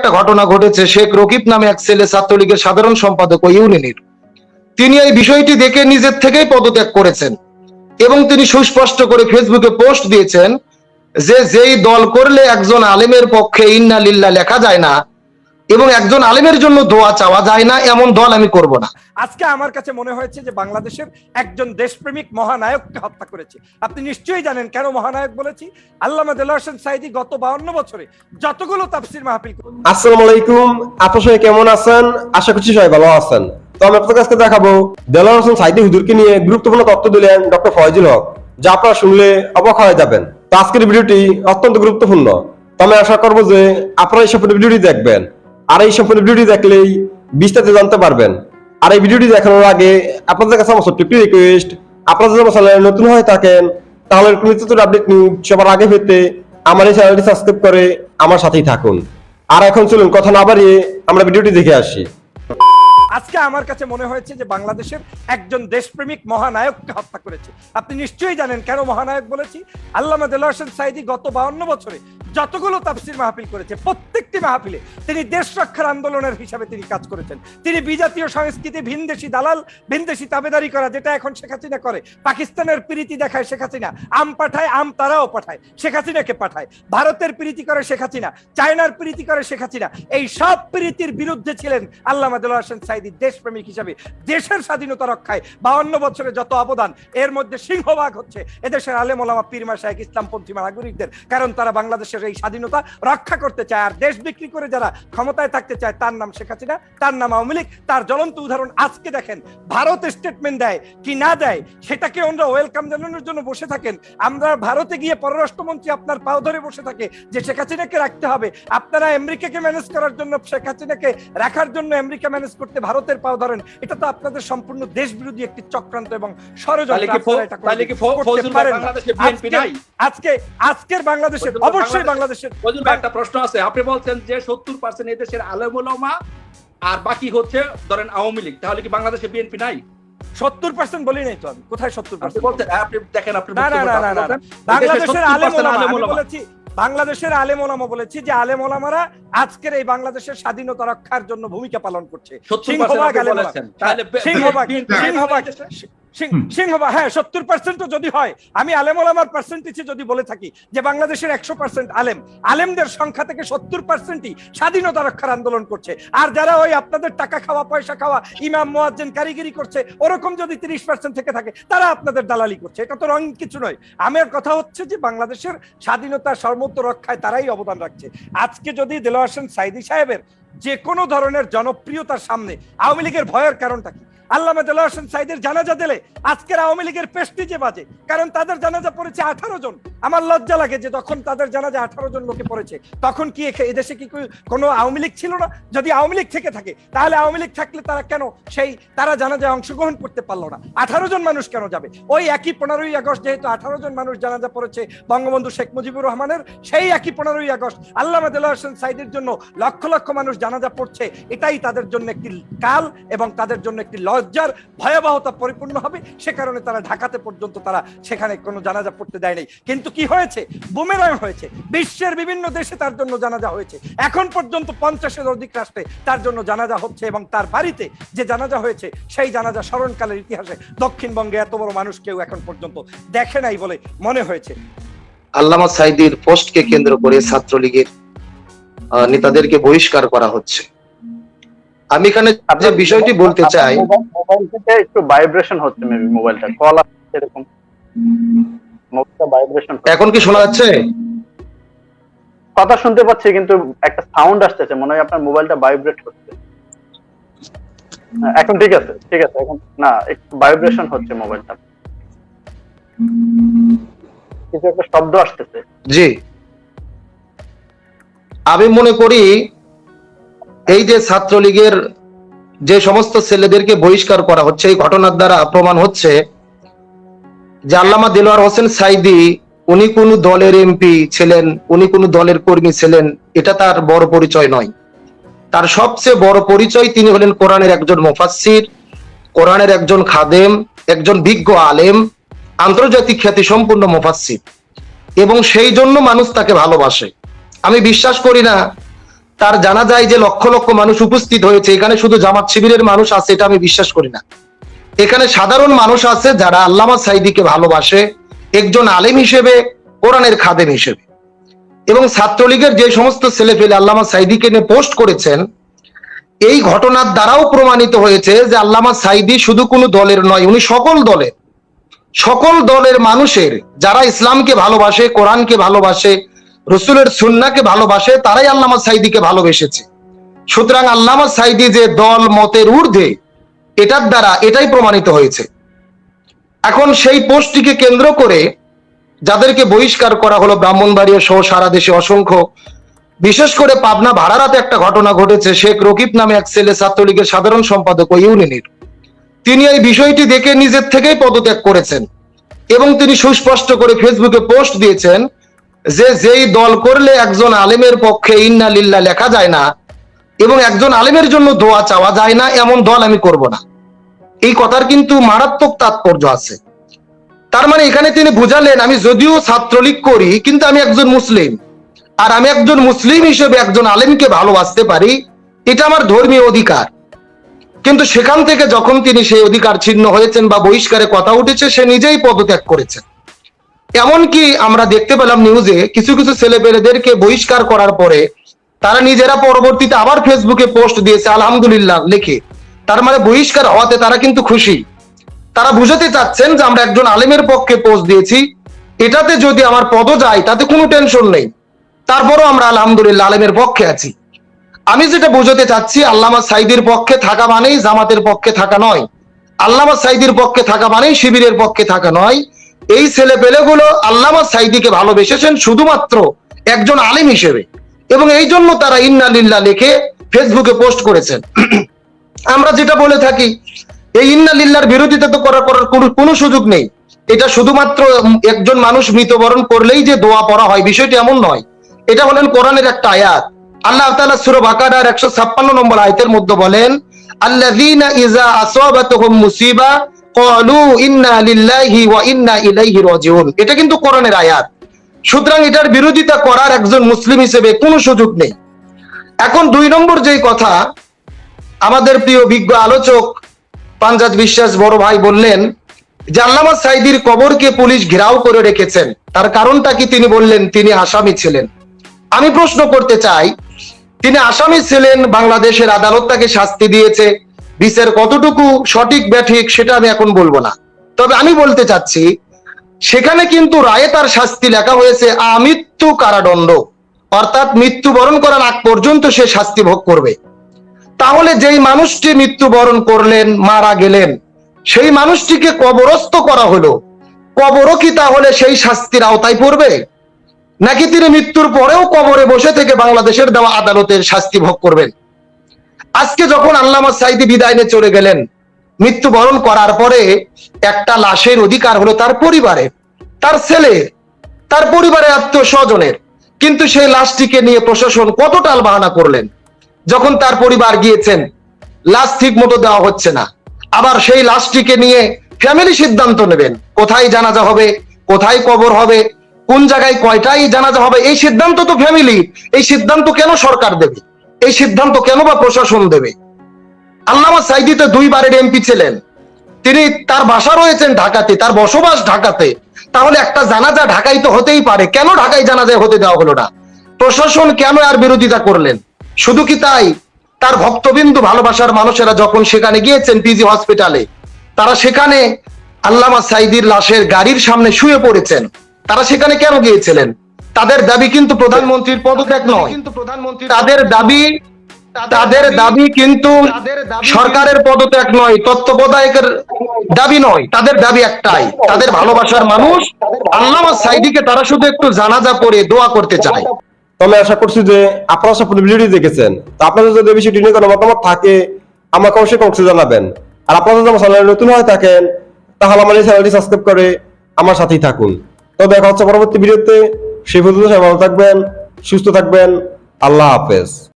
একটা ঘটনা ঘটেছে। শেখ রকিব নামে এক ছেলে ছাত্রলীগের সাধারণ সম্পাদক ও ইউনিয়নের, তিনি এই বিষয়টি দেখে নিজের থেকেই পদত্যাগ করেছেন এবং তিনি সুস্পষ্ট করে ফেসবুকে পোস্ট দিয়েছেন যে যেই দল করলে একজন আলেমের পক্ষে ইন্না লিল্লাহ লেখা যায় না এবং একজন আলেমের জন্য দোয়া চাওয়া যায় না, এমন দল আমি করব না। আজকে আমার কাছে মনে হয়েছে যে বাংলাদেশের একজন দেশপ্রেমিক মহানায়ককে হত্যা করেছে। আপনি নিশ্চয়ই জানেন কেন মহানায়ক বলেছি। আল্লামা দেলোয়ার হোসেন সাঈদী গত 52 বছরে যতগুলো তাফসীর মাহফিল। আসসালামু আলাইকুম, আপনারা সবাই কেমন আছেন? আশা করছি সবাই ভালো আছেন। তো আমি আপনাদের কাছে দেখাবো দেলোয়ার হোসেন সাঈদী হুজুরকে নিয়ে গুরুত্বপূর্ণ তথ্য দিলেন ডক্টর ফয়জুল হক, যা আপনারা শুনলে অবাক হয়ে যাবেন। তো আজকের ভিডিওটি অত্যন্ত গুরুত্বপূর্ণ। তো আমি আশা করবো যে আপনারা এই সম্পূর্ণ ভিডিওটি দেখবেন, আর এই সম্পূর্ণ ভিডিওটি দেখলেই বিস্তারিত জানতে পারবেন। আর এই ভিডিওটি দেখানোর আগে আপনাদের কাছে আমার ছোট্ট একটি রিকোয়েস্ট, আপনারা যদি আমার চ্যানেলে নতুন হয়ে থাকেন তাহলে নিত্যতর আপডেট নিউজ সবার আগে পেতে আমার এই চ্যানেলটি সাবস্ক্রাইব করে আমার সাথেই থাকুন। আর এখন চলুন কথা না বাড়িয়ে আমরা ভিডিওটি দেখে আসি। আজকে আমার কাছে মনে হয়েছে যে বাংলাদেশের একজন দেশপ্রেমিক মহানায়ককে হত্যা করেছে। আপনি নিশ্চয়ই জানেন কেন মহানায়ক বলেছি। আল্লামা দেলোয়ার হোসেন সাঈদী গত 52 বছরে যতগুলো তাফসীর মাহফিল করেছে, প্রত্যেকটি মাহফিলে তিনি দেশ রক্ষার আন্দোলনের হিসাবে তিনি কাজ করেছেন। তিনি বিজাতীয় সংস্কৃতি, ভিনদেশি দালাল, ভিনদেশি তাবেদারি করা, যেটা এখন শেখ হাসিনা করে, পাকিস্তানের প্রীতি দেখায় শেখ হাসিনা, আম পাঠায়, আম তারাও পাঠায়, শেখ হাসিনাকে পাঠায়, ভারতের প্রীতি করে শেখ হাসিনা, চায়নার প্রীতি করে শেখ হাসিনা, এই সব প্রীতির বিরুদ্ধে ছিলেন আল্লামা দেলোয়ার হোসেন সাঈদী দেশপ্রেমিক হিসাবে। দেশের স্বাধীনতা রক্ষায় 52 বছরে যত অবদান, এর মধ্যে সিংহভাগ হচ্ছে এদেশের আলেম ওলামা, পীর মাশায়েখ, ইসলামপন্থী নাগরিকদের, কারণ তারা বাংলাদেশের এই স্বাধীনতা রক্ষা করতে চায়। আর দেশ বিক্রি করে যারা ক্ষমতায় থাকতে চায় তার নাম শেখ হাসিনা, তার নাম আওয়ামী লীগ। তার জ্বলন্ত উদাহরণ আজকে দেখেন, ভারত স্টেটমেন্ট দেয় কি না দেয় সেটাকে আমরা ওয়েলকাম জানানোর জন্য বসে থাকেন। আমরা ভারতে গিয়ে পররাষ্ট্রমন্ত্রী আপনার পাও ধরে বসে থাকে যে শেখ হাসিনাকে রাখতে হবে। আপনারা আমেরিকাকে ম্যানেজ করার জন্য, শেখ হাসিনাকে রাখার জন্য আমেরিকা ম্যানেজ করতে ভারতের পাও ধরেন। এটা তো আপনাদের সম্পূর্ণ দেশ বিরোধী একটি চক্রান্ত এবং ষড়যন্ত্র। আজকের বাংলাদেশের অবশ্যই বাংলাদেশের একটা প্রশ্ন আছে। আপনি বলছেন যে 70% এদেশের আলেম ওলামা আর বাকি হচ্ছে ধরেন আওয়ামী লীগ, তাহলে কি বাংলাদেশে বিএনপি নাই? 70% বলি নাই তো আমি। কোথায় 70%? আপনি দেখেন, আপনি বাংলাদেশের আলেম ওলামা বলেছি, বাংলাদেশের আলেম ওলামা বলেছি যে আলেম ওলামারা আজকের এই বাংলাদেশের স্বাধীনতা রক্ষার জন্য ভূমিকা পালন করছে। সিংহভাগ হ্যাঁ 70% যদি হয়, আমি আলেম ওলামার পার্সেন্টেজে যদি বলে থাকি যে বাংলাদেশের 100% আলেমদের সংখ্যা থেকে 70%ই স্বাধীনতা রক্ষার আন্দোলন করছে। আর যারা ওই আপনাদের টাকা খাওয়া, পয়সা খাওয়া, ইমাম মুয়াজ্জিন কারিগরি করছে, ওরকম যদি 30% থেকে থাকে তারা আপনাদের দালালি করছে। এটা তো রং কিছু নয়। আমার কথা হচ্ছে যে বাংলাদেশের স্বাধীনতা সর্বোচ্চ রক্ষায় তারাই অবদান রাখছে। আজকে যদি দেলোয়ার হোসেন সাঈদী সাহেবের যে কোনো ধরনের জনপ্রিয়তার সামনে আওয়ামী লীগের ভয়ের কারণটা কি? আল্লামা দেলোয়ার হোসেন সাঈদীর জানাজা দিলে আজকের আওয়ামী লীগের প্রেস্টিজে বাজে, কারণ তাদের জানাজা পড়েছে 18 জন। আমার লজ্জা লাগে যে তখন তাদের জানাজা 18 জন লোকে পড়েছে, তখন কি এদেশে কি কোনো আওয়ামী লীগ ছিল না? যদি আওয়ামী লীগ থেকে থাকে তাহলে আওয়ামী লীগ থাকলে তারা কেন তারা জানাজায় অংশগ্রহণ করতে পারলো না? 18 জন মানুষ কেন যাবে? ওই একই 15ই আগস্ট যেহেতু 18 জন মানুষ জানাজা পড়েছে বঙ্গবন্ধু শেখ মুজিবুর রহমানের, সেই একই 15ই আগস্ট আল্লামা দেলোয়ার হোসেন সাঈদীর জন্য লক্ষ লক্ষ মানুষ জানাজা পড়ছে। এটাই তাদের জন্য একটি কাল এবং তাদের জন্য একটি লজ্জার ভয়াবহতা পরিপূর্ণ হবে। সে কারণে তারা ঢাকাতে পর্যন্ত তারা সেখানে কোনো জানাজা পড়তে দেয় নাই। কিন্তু কি হয়েছে? বুমেরাং হয়েছে। বিশ্বের বিভিন্ন দেশে তার জন্য জানাজা হয়েছে। এখন পর্যন্ত 50-এর অধিক রাষ্ট্রে তার জন্য জানাজা হচ্ছে এবং তার বাড়িতে যে জানাজা হয়েছে সেই জানাজা স্মরণকালের ইতিহাসে দক্ষিণবঙ্গে এত বড় মানুষ কেউ এখন পর্যন্ত দেখে নাই বলে মনে হয়েছে। আল্লামা সাঈদীর পোস্টকে কেন্দ্র করে ছাত্রলীগের নেতাদেরকে বহিষ্কার করা হচ্ছে। আমি এখানে যে বিষয়টি বলতে চাই, মোবাইল থেকে একটু ভাইব্রেশন হচ্ছে, মেবি মোবাইলটা কল আসছে এরকম, মোবাইলটা ভাইব্রেশন। এখন কি শোনা যাচ্ছে? কথা শুনতে পাচ্ছি কিন্তু একটা সাউন্ড আসতেছে, মনে হয় আপনার মোবাইলটা ভাইব্রেট হচ্ছে। এখন ঠিক আছে, ঠিক আছে। এখন না, একটু ভাইব্রেশন হচ্ছে মোবাইলটা, কিছু একটা শব্দ আসতেছে। জি, আমি মনে করি এই যে ছাত্রলীগের যে সমস্ত ছেলেদেরকে বহিষ্কার করা হচ্ছে, এই ঘটনার দ্বারা প্রমাণ হচ্ছে যে আল্লামা দেলোয়ার হোসেন সাঈদী উনি কোন দলের এমপি ছিলেন, উনি কোন দলের কর্মী ছিলেন, এটা তার বড় পরিচয় নয়। তার সবচেয়ে বড় পরিচয় তিনি হলেন কোরআনের একজন মুফাসসির, কোরআনের একজন খাদেম, একজন বিজ্ঞ আলেম, আন্তর্জাতিক খ্যাতি সম্পূর্ণ মুফাসসির, এবং সেই জন্য মানুষ তাকে ভালোবাসে। আমি বিশ্বাস করি না তার জানা যায় যে লক্ষ লক্ষ মানুষ উপস্থিত হয়েছে, এখানে শুধু জামাত শিবিরের মানুষ আছে এটা আমি বিশ্বাস করি না। এখানে সাধারণ মানুষ আছে যারা আল্লামা সাঈদীকে ভালোবাসে একজন আলেম হিসেবে, কোরআনের খাদেম হিসেবে। এবং ছাত্রলীগের যে সমস্ত ছেলেপেলে আল্লামা সাঈদীকে নিয়ে পোস্ট করেছেন, এই ঘটনার দ্বারাও প্রমাণিত হয়েছে যে আল্লামা সাঈদী শুধু কোনো দলের নয়, উনি সকল দলের মানুষের, যারা ইসলামকে ভালোবাসে, কোরআনকে ভালোবাসে, রসুলের সুন্নাহকে ভালোবাসে, তারাই আল্লামা সাঈদীকে ভালোবেসেছে। সুতরাং আল্লামা সাঈদী যে দল মতের ঊর্ধ্বে, এটার দ্বারা এটাই প্রমাণিত হয়েছে। এখন সেই পোস্টটিকে কেন্দ্র করে যাদেরকে বহিষ্কার করা হলো, ব্রাহ্মণবাড়িয়া সহ সারা দেশে অসংখ্য, বিশেষ করে পাবনা ভাড়ারাতে একটা ঘটনা ঘটেছে। শেখ রকিব নামে এক ছেলে, ছাত্রলীগের সাধারণ সম্পাদক ও ইউনিয়নের, তিনি এই বিষয়টি দেখে নিজের থেকেই পদত্যাগ করেছেন এবং তিনি সুস্পষ্ট করে ফেসবুকে পোস্ট দিয়েছেন যে যেই দল করলে একজন আলেমের পক্ষে ইন্না লিল্লাহ লেখা যায় না এবং একজন আলেমের জন্য দোয়া চাওয়া যায় না, এমন দল আমি করব না। এই কথার কিন্তু মারাত্মক তাৎপর্য আছে। তার মানে এখানে তিনি বুঝালেন আমি যদিও ছাত্রলীগ করি কিন্তু আমি একজন মুসলিম, আর আমি একজন মুসলিম হিসেবে একজন আলেমকে ভালোবাসতে পারি, এটা আমার ধর্মীয় অধিকার। কিন্তু সেখান থেকে যখন তিনি সেই অধিকার ছিন্ন হয়েছেন বা বহিষ্কারে কথা উঠেছে, সে নিজেই পদত্যাগ করেছেন। এমনকি আমরা দেখতে পেলাম নিউজে কিছু কিছু ছেলেপেলেদেরকে বহিষ্কার করার পরে তারা নিজেরা পরবর্তীতে আবার ফেসবুকে পোস্ট দিয়েছে আলহামদুলিল্লাহ লিখে। তার মানে বহিষ্কার হওয়াতে তারা কিন্তু খুশি। তারা বুঝাতে চাচ্ছেন যে আমরা একজন আলেমের পক্ষে পোস্ট দিয়েছি, এটাতে যদি আমার পদও যায় তাতে কোনো টেনশন নেই, তারপরও আমরা আলহামদুলিল্লাহ আলেমের পক্ষে আছি। আমি যেটা বোঝাতে চাচ্ছি, আল্লামা সাঈদীর পক্ষে থাকা মানেই জামাতের পক্ষে থাকা নয়, আল্লামা সাঈদীর পক্ষে থাকা মানেই শিবিরের পক্ষে থাকা নয়। এই ছেলে পেলেগুলো আল্লামা সাঈদীকে ভালোবেসেছেন শুধুমাত্র একজন আলেম হিসেবে, এবং এই জন্য তারা ইন্না লিল্লাহ লিখে ফেসবুকে পোস্ট করেছেন। আমরা যেটা বলে থাকি, এই ইন্না লিল্লাহর বিরোধিতা তো করার কোনো সুযোগ নেই। এটা শুধুমাত্র একজন মানুষ মৃত্যুবরণ করলেই যে দোয়া পড়া হয়, বিষয়টি এমন নয়। এটা হলেন কোরআনের একটা আয়াত। আল্লাহ তাআলা সূরা বাকারার 156 নম্বর আয়াতের মধ্যে বলেন, আল্লাযীনা ইযা আসাবাতুহুম মুসিবা ক্বালু ইন্না লিল্লাহি ওয়া ইন্না ইলাইহি রাজিউন। এটা কিন্তু কোরআনের আয়াত। সুতরাং এটার বিরোধিতা করার একজন মুসলিম হিসেবে কোনো সুযোগ নেই। এখন 2 নম্বর যেই কথা, আমাদের প্রিয় বিজ্ঞ আলোচক পাঞ্জাজ বিশ্বাস বড় ভাই বললেন যে আল্লামা সাঈদীর কবরকে পুলিশ ঘেরাও করে রেখেছেন, তার কারণটা কি? তিনি বললেন তিনি আসামি ছিলেন। আমি প্রশ্ন করতে চাই, তিনি আসামি ছিলেন, বাংলাদেশের আদালত তাকে শাস্তি দিয়েছে, বিচার কতটুকু সঠিক ব্যাঠিক সেটা আমি এখন বলবো না। তবে আমি বলতে চাচ্ছি, সেখানে কিন্তু রায়ে তার শাস্তি লেখা হয়েছে আমৃত্যু কারাদণ্ড, অর্থাৎ মৃত্যুবরণ করার আগ পর্যন্ত সে শাস্তি ভোগ করবে। তাহলে যেই মানুষটি মৃত্যুবরণ করলেন, মারা গেলেন, সেই মানুষটিকে কবরস্থ করা হলো, কবরও কি তাহলে সেই শাস্তির আওতায় পড়বে, নাকি তিনি মৃত্যুর পরেও কবরে বসে থেকে বাংলাদেশের দেওয়া আদালতের শাস্তি ভোগ করবেন? আজকে যখন আল্লামা সাঈদী বিদায় নিয়ে চলে গেলেন, মৃত্যুবরণ করার পরে একটা লাশের অধিকার হলো তার পরিবারে, তার ছেলে, তার পরিবারের আত্মীয় স্বজনের, কিন্তু সেই লাশটিকে নিয়ে প্রশাসন কত টাল বাহানা করলেন। যখন তার পরিবার গিয়েছেন, লাশ ঠিক মতো দেওয়া হচ্ছে না। আবার সেই লাশটিকে নিয়ে ফ্যামিলি সিদ্ধান্ত নেবেন, কোথায় জানাজা হবে, কোথায় কবর হবে, কোন জায়গায় কয়টাই জানাজা হবে, এই সিদ্ধান্ত তো ফ্যামিলি। এই সিদ্ধান্ত কেন সরকার দেবে? এই সিদ্ধান্ত কেন বা প্রশাসন দেবে? আল্লামা সাঈদী তো 2 বারের এমপি ছিলেন, তিনি, তার বাসা রয়েছেন ঢাকাতে, তার বসবাস ঢাকাতে, তাহলে একটা জানাজা ঢাকায় তো হতেই পারে, কেন ঢাকায় জানাজায় হতে দেওয়া হলো না? প্রশাসন কেন আর বিরোধিতা করলেন? শুধু কি তাই, তার ভক্তবিন্দু ভালোবাসার মানুষেরা যখন সেখানে গিয়েছেন পিজি হসপিটালে, তারা সেখানে আল্লামা সাঈদীর লাশের গাড়ির সামনে শুয়ে পড়েছেন, তারা সেখানে কেন গিয়েছিলেন? তাদের দাবি কিন্তু প্রধানমন্ত্রীর পদত্যাগ নয়, তাদের দাবি কিন্তু সরকারের পদত্যাগ নয়, তত্ত্বাবধায়কের দাবি নয়, তাদের দাবি একটাই, তাদের ভালোবাসার মানুষ আল্লামা সাঈদীকে তারা শুধু একটু জানাজা পড়ে দোয়া করতে চায়। তবে আশা করছি যে আপনারা সব ভিডিওটি দেখেছেন। তো আপনাদের যদি বিষয়টি নিয়ে কোনো মতামত থাকে আমাকে অবশ্যই কমেন্টে জানাবেন। আর আপনারা যদি আমার চ্যানেলে নতুন হয়ে থাকেন তাহলে আমার এই চ্যানেলটি সাবস্ক্রাইব করে আমার সাথেই থাকুন। তো দেখা হচ্ছে পরবর্তী ভিডিওতে। সেই পর্যন্ত সবাই ভালো থাকবেন, সুস্থ থাকবেন। আল্লাহ হাফেজ।